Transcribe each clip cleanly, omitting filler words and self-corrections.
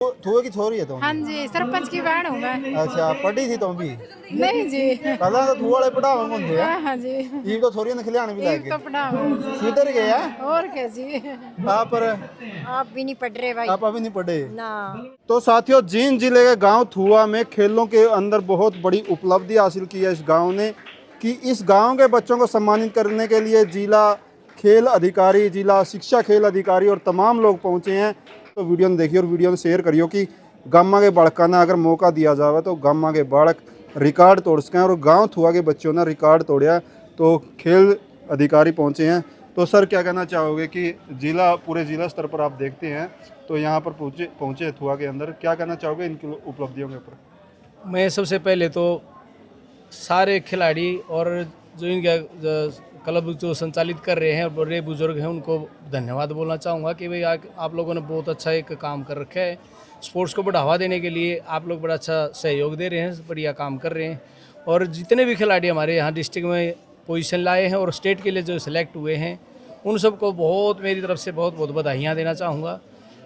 थुए की छोरी है तुम? हाँ जी, सरपंच की बहन हूँ मैं। अच्छा, पढ़ी थी तुम भी? नहीं जी। पहला तो थुआ वाले पढ़ावा होंगे हाँ हाँ जी। ये तो छोरियां ने खिलाने भी एक लागे तो पढ़ावा है जी। सुधर गया और क्या जी। आप पर आप भी नहीं पढ़ रहे भाई आप अभी नहीं पढ़े ना। तो साथियों जींद जिले के गांव थुआ में खेलों के अंदर बहुत बड़ी उपलब्धि हासिल की है इस गांव ने कि इस गांव के बच्चों को सम्मानित करने के लिए जिला खेल अधिकारी जिला शिक्षा खेल अधिकारी और तमाम लोग पहुंचे हैं। तो वीडियो में देखिए और वीडियो में शेयर करियो कि गामा के बालका ने अगर मौका दिया जाए तो गामा के बालक रिकॉर्ड तोड़ सकें और गांव थुआ के बच्चों ने रिकॉर्ड तोड़ा। तो खेल अधिकारी पहुंचे हैं। तो सर क्या कहना चाहोगे कि जिला पूरे जिला स्तर पर आप देखते हैं तो यहाँ पर पहुँचे थुआ के अंदर, क्या कहना चाहोगे इनकी उपलब्धियों के ऊपर? मैं सबसे पहले तो सारे खिलाड़ी और जो इनका क्लब जो संचालित कर रहे हैं और बड़े बुजुर्ग हैं उनको धन्यवाद बोलना चाहूँगा कि भाई आप लोगों ने बहुत अच्छा एक काम कर रखा है। स्पोर्ट्स को बढ़ावा देने के लिए आप लोग बड़ा अच्छा सहयोग दे रहे हैं, बढ़िया काम कर रहे हैं। और जितने भी खिलाड़ी हमारे यहाँ डिस्ट्रिक्ट में पोजीशन लाए हैं और स्टेट के लिए जो सिलेक्ट हुए हैं उन सबको बहुत मेरी तरफ से बहुत बहुत बधाइयाँ देना चाहूँगा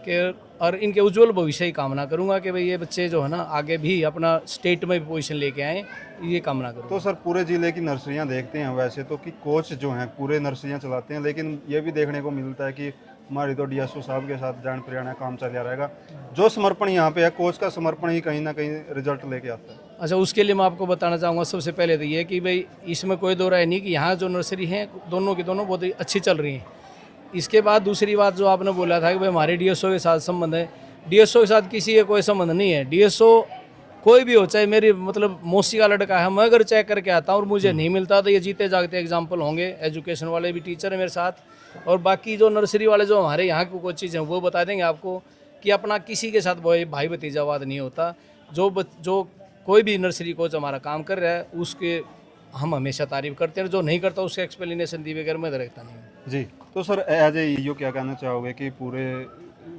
कि और इनके उज्जवल भविष्य की कामना करूँगा कि भाई ये बच्चे जो है ना आगे भी अपना स्टेट में भी पोजीशन लेके आएँ, ये कामना करूँगा। तो सर पूरे जिले की नर्सरियां देखते हैं वैसे तो कि कोच जो हैं पूरे नर्सरियां चलाते हैं, लेकिन ये भी देखने को मिलता है कि हमारी तो डीएसओ साहब के साथ जान प्रयाण काम चल रहेगा। जो समर्पण यहाँ पे है कोच का समर्पण ही कहीं ना कहीं रिजल्ट लेके आता है। अच्छा, उसके लिए मैं आपको बताना चाहूँगा सबसे पहले तो ये कि भाई इसमें कोई दो राय नहीं कि यहाँ जो नर्सरी हैं दोनों की दोनों बहुत ही अच्छी चल रही हैं। इसके बाद दूसरी बात जो आपने बोला था कि भाई हमारे डीएसओ के साथ संबंध है, डीएसओ के साथ किसी का कोई संबंध नहीं है। डीएसओ कोई भी हो, चाहे मेरी मतलब मौसी का लड़का है, मैं अगर चेक करके आता हूँ और मुझे नहीं मिलता तो ये जीते जागते एग्जाम्पल होंगे। एजुकेशन वाले भी टीचर हैं मेरे साथ और बाकी जो नर्सरी वाले जो हमारे यहाँ के कोचेज हैं वो बता देंगे आपको कि अपना किसी के साथ भाई भतीजावाद नहीं होता। जो कोई भी नर्सरी कोच हमारा काम कर रहा है उसके हम हमेशा तारीफ करते हैं, जो नहीं करता उसके एक्सप्लेनेशन दिए बगैर मैं रखता नहीं हूँ जी। तो सर एज ए ईओ क्या कहना चाहोगे कि पूरे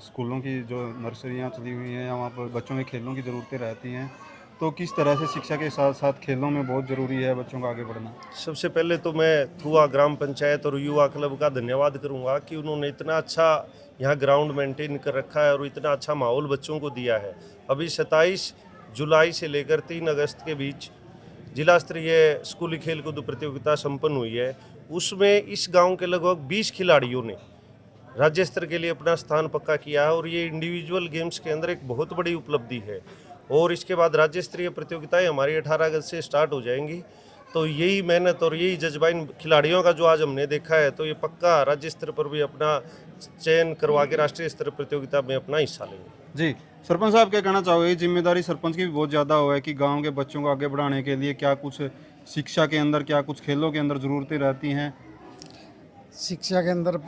स्कूलों की जो नर्सरियाँ चली हुई हैं वहाँ पर बच्चों के खेलों की ज़रूरतें रहती हैं, तो किस तरह से शिक्षा के साथ साथ खेलों में बहुत ज़रूरी है बच्चों का आगे बढ़ना? सबसे पहले तो मैं थुआ ग्राम पंचायत और युवा क्लब का धन्यवाद करूंगा कि उन्होंने इतना अच्छा यहाँ ग्राउंड मेंटेन कर रखा है और इतना अच्छा माहौल बच्चों को दिया है। अभी 27 जुलाई से लेकर 3 अगस्त के बीच जिला स्तरीय स्कूली खेलकूद प्रतियोगिता संपन्न हुई है। उसमें इस गांव के लगभग 20 खिलाड़ियों ने राज्य स्तर के लिए अपना स्थान पक्का किया है और ये इंडिविजुअल गेम्स के अंदर एक बहुत बड़ी उपलब्धि है। और इसके बाद राज्य स्तरीय प्रतियोगिताएं हमारी 18 अगस्त से स्टार्ट हो जाएंगी। तो यही मेहनत और यही जज्बा इन खिलाड़ियों का जो आज हमने देखा है, तो ये पक्का राज्य स्तर पर भी अपना चयन करवा के राष्ट्रीय स्तर प्रतियोगिता में अपना हिस्सा लेंगे। जी। सरपंच साहब क्या कहना चाहोगे? जिम्मेदारी सरपंच की भी बहुत ज़्यादा हो है कि गांव के बच्चों को आगे बढ़ाने के लिए क्या कुछ शिक्षा के अंदर क्या कुछ खेलों के अंदर ज़रूरतें रहती हैं? शिक्षा के अंदर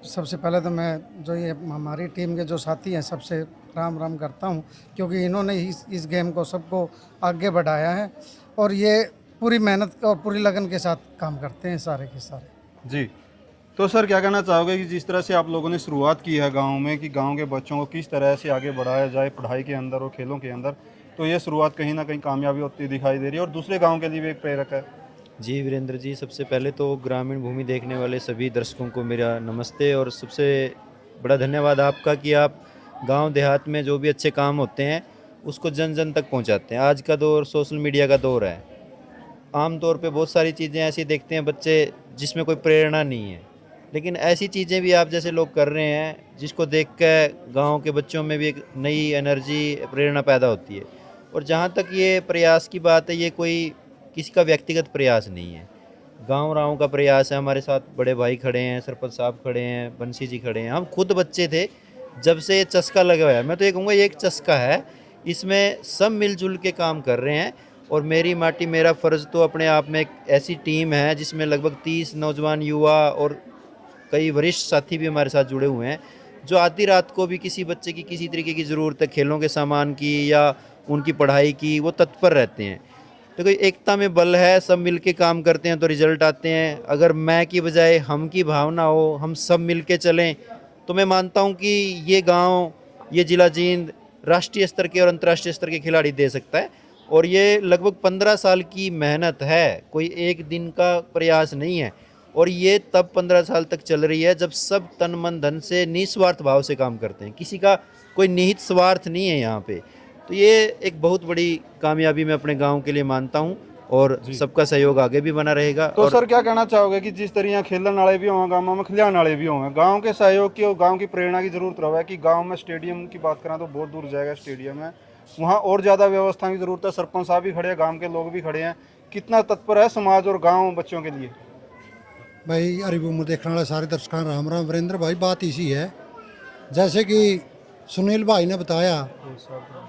सबसे पहले तो मैं जो ये हमारी टीम के जो साथी हैं सबसे राम राम करता हूँ, क्योंकि इन्होंने इस गेम को सबको आगे बढ़ाया है और ये पूरी मेहनत और पूरी लगन के साथ काम करते हैं सारे के सारे। जी। तो सर क्या कहना चाहोगे कि जिस तरह से आप लोगों ने शुरुआत की है गांव में कि गांव के बच्चों को किस तरह से आगे बढ़ाया जाए पढ़ाई के अंदर और खेलों के अंदर, तो ये शुरुआत कहीं ना कहीं कामयाबी होती दिखाई दे रही है और दूसरे गाँव के लिए भी एक प्रेरक है। जी वीरेंद्र जी, सबसे पहले तो ग्रामीण भूमि देखने वाले सभी दर्शकों को मेरा नमस्ते और सबसे बड़ा धन्यवाद आपका कि आप गांव देहात में जो भी अच्छे काम होते हैं उसको जन जन तक पहुंचाते हैं। आज का दौर सोशल मीडिया का दौर है। आम तौर पे बहुत सारी चीज़ें ऐसी देखते हैं बच्चे जिसमें कोई प्रेरणा नहीं है, लेकिन ऐसी चीज़ें भी आप जैसे लोग कर रहे हैं जिसको देख कर गाँव के बच्चों में भी एक नई एनर्जी प्रेरणा पैदा होती है। और जहाँ तक ये प्रयास की बात है, ये कोई किसी का व्यक्तिगत प्रयास नहीं है, गांव राव का प्रयास है। हमारे साथ बड़े भाई खड़े हैं, सरपंच साहब खड़े हैं, बंसी जी खड़े हैं। हम खुद बच्चे थे जब से ये चस्का लगा हुआ है। मैं तो ये कहूँगा ये एक चस्का है, इसमें सब मिलजुल के काम कर रहे हैं। और मेरी माटी मेरा फ़र्ज़ तो अपने आप में एक ऐसी टीम है जिसमें लगभग 30 नौजवान युवा और कई वरिष्ठ साथी भी हमारे साथ जुड़े हुए हैं, जो आधी रात को भी किसी बच्चे की किसी तरीके की ज़रूरत है, खेलों के सामान की या उनकी पढ़ाई की, वो तत्पर रहते हैं। तो कोई एकता में बल है, सब मिलके काम करते हैं तो रिजल्ट आते हैं। अगर मैं की बजाय हम की भावना हो, हम सब मिलके चलें, तो मैं मानता हूं कि ये गांव, ये जिला जींद राष्ट्रीय स्तर के और अंतर्राष्ट्रीय स्तर के खिलाड़ी दे सकता है। और ये लगभग 15 साल की मेहनत है, कोई एक दिन का प्रयास नहीं है। और ये तब 15 साल तक चल रही है जब सब तन मन धन से निस्वार्थ भाव से काम करते हैं। किसी का कोई निहित स्वार्थ नहीं है यहाँ पे। तो ये एक बहुत बड़ी कामयाबी मैं अपने गांव के लिए मानता हूँ और सबका सहयोग आगे भी बना रहेगा। तो और सर क्या कहना चाहोगे कि जिस तरह यहाँ खेलन वाले भी होंगे गाँव में खिलाने वाले भी होंगे, गाँव के सहयोग की और गाँव की प्रेरणा की जरूरत रहे कि गाँव में स्टेडियम की बात करें तो बहुत दूर जाएगा स्टेडियम है, वहाँ और ज़्यादा व्यवस्था की जरूरत है। सरपंच साहब भी खड़े हैं, गाँव के लोग भी खड़े हैं, कितना तत्पर है समाज और गाँव बच्चों के लिए? भाई हरिभूमि देखने वाले सारे दर्शकों राम राम। वीरेंद्र भाई बात इसी है, जैसे कि सुनील भाई ने बताया,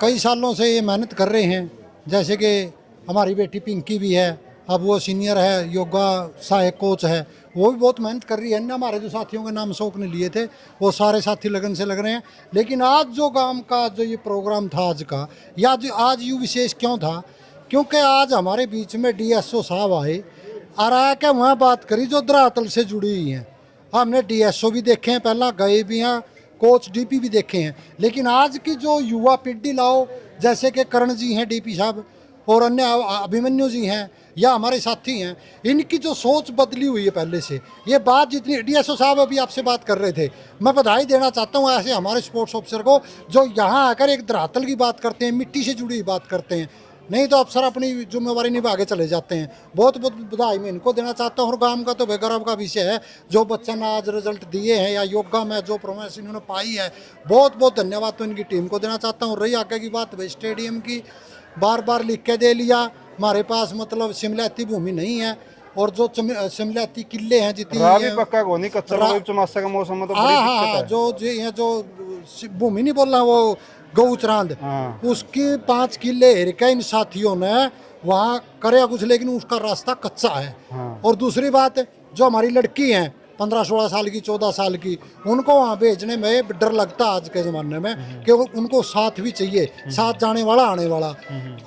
कई सालों से ये मेहनत कर रहे हैं। जैसे कि हमारी बेटी पिंकी भी है, अब वो सीनियर है, योगा सहायक कोच है, वो भी बहुत मेहनत कर रही है ना। हमारे जो साथियों के नाम सौंपने लिए थे वो सारे साथी लगन से लग रहे हैं। लेकिन आज जो गांव का जो ये प्रोग्राम था आज का, या आज यूँ विशेष क्यों था, क्योंकि आज हमारे बीच में डीएसओ साहब आए और आके वहाँ बात करी जो धरातल से जुड़ी हुई हैं। हमने डीएसओ भी देखे हैं, पहला गए भी हैं, कोच डीपी भी देखे हैं, लेकिन आज की जो युवा पीढ़ी लाओ, जैसे कि करण जी हैं डीपी साहब और अन्य अभिमन्यु जी हैं या हमारे साथी हैं, इनकी जो सोच बदली हुई है पहले से। ये बात जितनी डीएसओ साहब अभी आपसे बात कर रहे थे, मैं बधाई देना चाहता हूँ ऐसे हमारे स्पोर्ट्स ऑफिसर को जो यहाँ आकर एक धरातल की बात करते हैं, मिट्टी से जुड़ी हुई बात करते हैं। नहीं तो अफसर अपनी जिम्मेवारी निभा के चले जाते हैं। बहुत बहुत बधाई मैं इनको देना चाहता हूँ। और गांव का तो बेगौरव का विषय है, जो बच्चे ने आज रिजल्ट दिए हैं या योगा में जो प्रोमेस इन्होंने पाई है, बहुत बहुत धन्यवाद तो इनकी टीम को देना चाहता हूँ। रही आगे की बात भाई स्टेडियम की, बार बार लिख के दे लिया, हमारे पास मतलब शिमलाती भूमि नहीं है और जो शिमलाती किले हैं जितनी राह भी पक्का को नहीं, कच्चा रोड चौमासा का मौसम में तो बड़ी दिक्कत है। जो भूमि नहीं बोल रहा, वो गौचरांद, उसकी 5 किले हेर के इन साथियों ने वहाँ करे कुछ, लेकिन उसका रास्ता कच्चा है। और दूसरी बात, जो हमारी लड़की हैं 15-16 साल की, 14 साल की, उनको वहाँ भेजने में डर लगता है आज के ज़माने में, कि उनको साथ भी चाहिए, साथ जाने वाला आने वाला।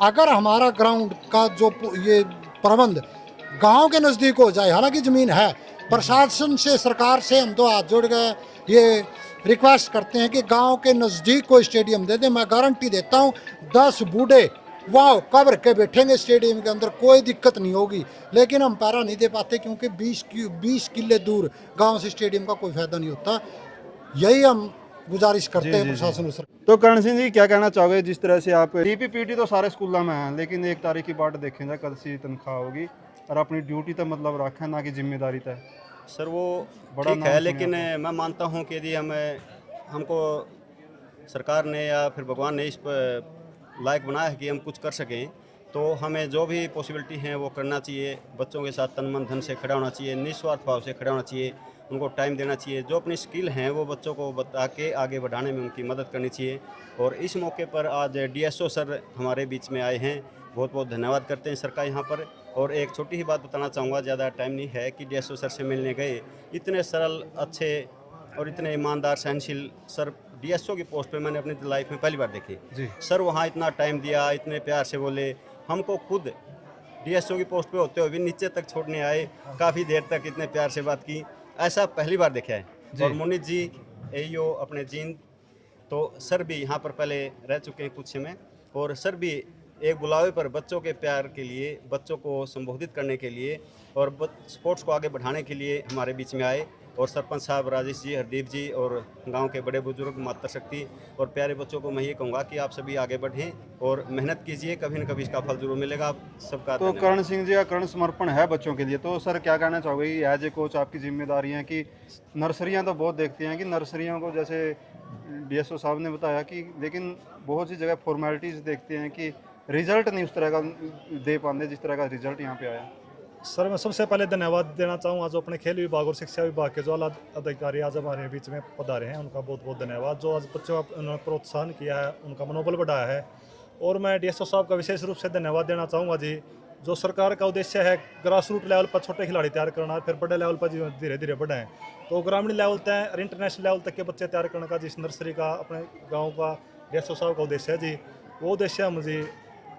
अगर हमारा ग्राउंड का जो ये प्रबंध गांव के नज़दीक हो जाए, हालांकि ज़मीन है, प्रशासन से सरकार से हम तो हाथ जोड़ गए ये रिक्वेस्ट करते हैं कि गांव के नज़दीक कोई स्टेडियम दे दे। मैं गारंटी देता हूँ 10 बूढ़े वहाँ कब्र के बैठेंगे स्टेडियम के अंदर, कोई दिक्कत नहीं होगी। लेकिन हम पैरा नहीं दे पाते क्योंकि 20 किले दूर गांव से स्टेडियम का कोई फायदा नहीं होता। यही हम गुजारिश करते हैं प्रशासन से। तो करण सिंह जी क्या कहना चाहोगे, जिस तरह से आप डीपीपीटी तो सारे स्कूलों में हैं, लेकिन 1 तारीख की बाट देखें जाए कद सी तनख्वाह होगी और अपनी ड्यूटी तो मतलब रखें ना कि जिम्मेदारी तय। सर वो बड़ा ठीक है, लेकिन मैं मानता हूँ कि यदि हमको सरकार ने या फिर भगवान ने इस पर लायक बनाया है कि हम कुछ कर सकें, तो हमें जो भी पॉसिबिलिटी हैं वो करना चाहिए। बच्चों के साथ तन मन धन से खड़ा होना चाहिए, निस्वार्थ भाव से खड़ा होना चाहिए, उनको टाइम देना चाहिए। जो अपनी स्किल हैं वो बच्चों को बता के आगे बढ़ाने में उनकी मदद करनी चाहिए। और इस मौके पर आज डीएसओ सर हमारे बीच में आए हैं, बहुत बहुत धन्यवाद करते हैं सर का यहाँ पर। और एक छोटी ही बात बताना चाहूँगा, ज़्यादा टाइम नहीं है, कि डीएसओ सर से मिलने गए, इतने सरल, अच्छे और इतने ईमानदार, सहनशील सर डीएसओ की पोस्ट पे मैंने अपनी लाइफ में पहली बार देखी। सर वहाँ इतना टाइम दिया, इतने प्यार से बोले, हमको खुद डीएसओ की पोस्ट पे होते हुए भी नीचे तक छोड़ने आए, काफ़ी देर तक इतने प्यार से बात की, ऐसा पहली बार देखा है। और मुनीत जी एईओ अपने जींद, तो सर भी यहाँ पर पहले रह चुके हैं कुछ समय, और सर भी एक बुलावे पर बच्चों के प्यार के लिए, बच्चों को संबोधित करने के लिए और स्पोर्ट्स को आगे बढ़ाने के लिए हमारे बीच में आए। और सरपंच साहब राजेश जी, हरदीप जी और गांव के बड़े बुजुर्ग, मातृशक्ति और प्यारे बच्चों को मैं ये कहूँगा कि आप सभी आगे बढ़ें और मेहनत कीजिए, कभी न कभी इसका फल जरूर मिलेगा। आप सबका तो करण सिंह जी का करण समर्पण है बच्चों के लिए। तो सर क्या कहना चाहोगे कि एज ए कोच आपकी जिम्मेदारी है कि नर्सरियाँ तो बहुत देखते हैं कि नर्सरियों को, जैसे डीएसओ साहब ने बताया कि, लेकिन बहुत सी जगह फॉर्मेलिटीज़ देखते हैं कि रिजल्ट नहीं उस तरह का दे पाते जिस तरह का रिजल्ट यहाँ पे आया। सर मैं सबसे पहले धन्यवाद देना चाहूँगा जो अपने खेल विभाग और शिक्षा विभाग के जो आला अधिकारी आज हमारे बीच में पधारे हैं, उनका बहुत बहुत धन्यवाद। जो आज बच्चों का उन्होंने प्रोत्साहन किया है, उनका मनोबल बढ़ाया है। और मैं डीएसओ साहब का विशेष रूप से धन्यवाद देना चाहूँगा जी। जो सरकार का उद्देश्य है ग्रास रूट लेवल पर छोटे खिलाड़ी तैयार करना, फिर बड़े लेवल पर धीरे धीरे बढ़ाएं, तो ग्रामीण लेवल तक और इंटरनेशनल लेवल तक के बच्चे तैयार करने का जिस नर्सरी का अपने गाँव का डीएसओ साहब का उद्देश्य है जी, वो उद्देश्य हम जी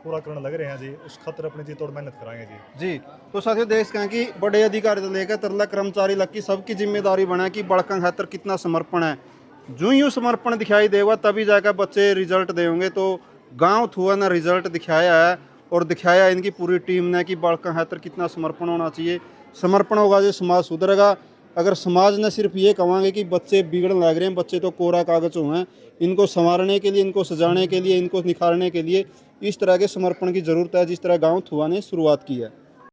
पूरा करने लग रहे हैं जी। उस खातर अपनी जी तोड़ मेहनत कराएंगे जी। तो साथियों देश कहें कि बड़े अधिकारी से लेकर तरला कर्मचारी लग की सबकी जिम्मेदारी बने कि बड़का खातर कितना समर्पण है। जो यूँ समर्पण दिखाई देगा तभी जाकर बच्चे रिजल्ट देंगे। तो गांव थुआ ने रिजल्ट दिखाया है और दिखाया इनकी पूरी टीम ने कि बड़का खातर कितना समर्पण होना चाहिए। समर्पण होगा जो समाज सुधरेगा। अगर समाज ने सिर्फ ये कहेंगे कि बच्चे बिगड़ने लग रहे हैं, बच्चे तो कोरा कागज हो हैं, इनको संवारने के लिए, इनको सजाने के लिए, इनको निखारने के लिए इस तरह के समर्पण की ज़रूरत है जिस तरह गांव थुआ ने शुरुआत की है।